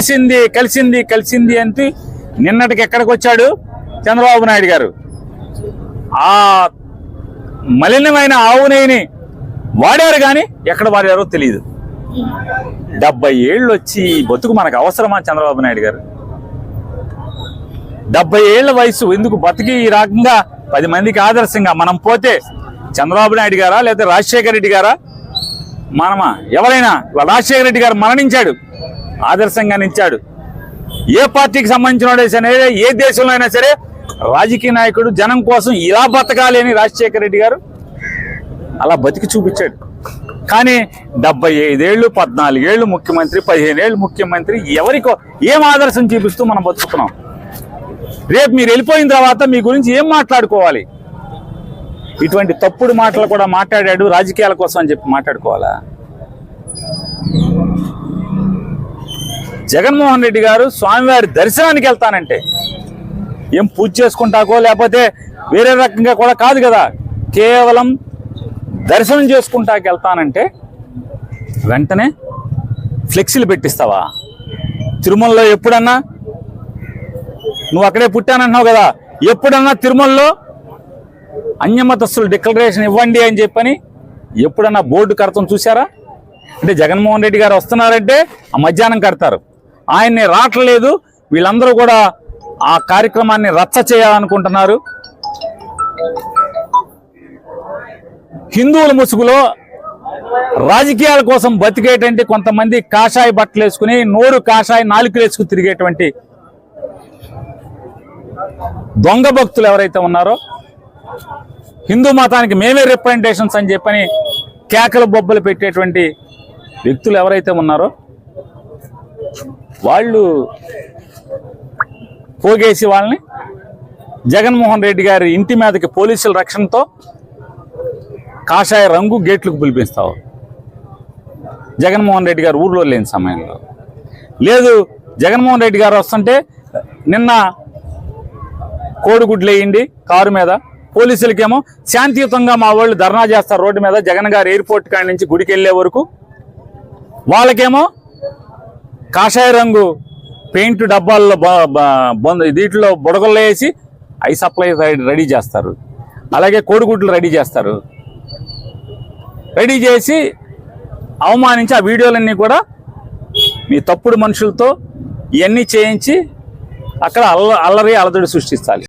కలిసింది కలిసింది కలిసింది అంటే నిన్నటికి ఎక్కడికి వచ్చాడు చంద్రబాబు నాయుడు గారు? ఆ మలినమైన ఆవు నెయ్యిని వాడారు, కానీ ఎక్కడ వాడారో తెలియదు. 70 ఏళ్ళు వచ్చి బతుకు మనకు అవసరమా చంద్రబాబు నాయుడు గారు? 70 ఏళ్ల వయసు ఎందుకు బతికి ఈ రకంగా 10 మందికి ఆదర్శంగా మనం పోతే చంద్రబాబు నాయుడు గారా లేదా రాజశేఖర రెడ్డి గారా? మనమా? ఎవరైనా? రాజశేఖర రెడ్డి గారు మరణించాడు, ఆదర్శంగా నిలిచాడు. ఏ పార్టీకి సంబంధించిన వాడైనా సరే, ఏ దేశంలో అయినా సరే రాజకీయ నాయకుడు జనం కోసం ఇలా బతకాలి అని రాజశేఖర రెడ్డి గారు అలా బతికి చూపించాడు. కానీ 75 ఏళ్ళు, 14 ఏళ్ళు ముఖ్యమంత్రి, 15 ఏళ్ళు ముఖ్యమంత్రి, ఎవరికో ఏం ఆదర్శం చూపిస్తూ మనం బతుకుతున్నాం? రేపు మీరు వెళ్ళిపోయిన తర్వాత మీ గురించి ఏం మాట్లాడుకోవాలి? ఇటువంటి తప్పుడు మాటలు కూడా మాట్లాడాడు రాజకీయాల కోసం అని చెప్పి మాట్లాడుకోవాలా? జగన్మోహన్ రెడ్డి గారు స్వామివారి దర్శనానికి వెళ్తానంటే ఏం పూజ చేసుకుంటాకో లేకపోతే వేరే రకంగా కూడా కాదు కదా, కేవలం దర్శనం చేసుకుంటాకి వెళ్తానంటే వెంటనే ఫ్లెక్సీలు పెట్టిస్తావా? తిరుమలలో ఎప్పుడన్నా నువ్వు అక్కడే పుట్టానంటున్నావు కదా, ఎప్పుడన్నా తిరుమలలో అన్యమతస్తులు డిక్లరేషన్ ఇవ్వండి అని చెప్పని ఎప్పుడన్నా బోర్డు కడతాం చూసారా? అంటే జగన్మోహన్ రెడ్డి గారు వస్తున్నారంటే ఆ మధ్యాహ్నం కడతారు, ఆయన్ని రావట్లేదు, వీళ్ళందరూ కూడా ఆ కార్యక్రమాన్ని రచ్చ చేయాలనుకుంటున్నారు. హిందువుల ముసుగులో రాజకీయాల కోసం బతికేటువంటి కొంతమంది కాషాయ బట్టలు వేసుకుని నోరు కాషాయ నాలుకలు వేసుకుని తిరిగేటువంటి దొంగ భక్తులు ఎవరైతే ఉన్నారో, హిందూ మతానికి మేమే రిప్రజెంటేషన్స్ అని చెప్పని కేకలు బొబ్బలు పెట్టేటువంటి వ్యక్తులు ఎవరైతే ఉన్నారో వాళ్ళు పోగేసి వాళ్ళని జగన్మోహన్ రెడ్డి గారి ఇంటి మీదకి పోలీసుల రక్షణతో కాషాయ రంగు గేట్లకు పిలిపిస్తావు. జగన్మోహన్ రెడ్డి గారు ఊర్లో లేని సమయంలో లేదు, జగన్మోహన్ రెడ్డి గారు వస్తుంటే నిన్న కోడిగుడ్లు వేయండి కారు మీద, పోలీసులకేమో శాంతియుతంగా మా వాళ్ళు ధర్నా చేస్తారు రోడ్డు మీద జగన్ గారు ఎయిర్పోర్ట్ కాడి నుంచి గుడికి వెళ్ళే వరకు, వాళ్ళకేమో కాషాయ రంగు పెయింట్ డబ్బాల్లో దీంట్లో బుడగల్లో వేసి ఐ సప్లై రెడీ చేస్తారు, అలాగే కోడిగుడ్లు రెడీ చేస్తారు. రెడీ చేసి అవమానించి ఆ వీడియోలన్నీ కూడా మీ తప్పుడు మనుషులతో ఇవన్నీ చేయించి అక్కడ అల్లరి అలజడి సృష్టించాలి.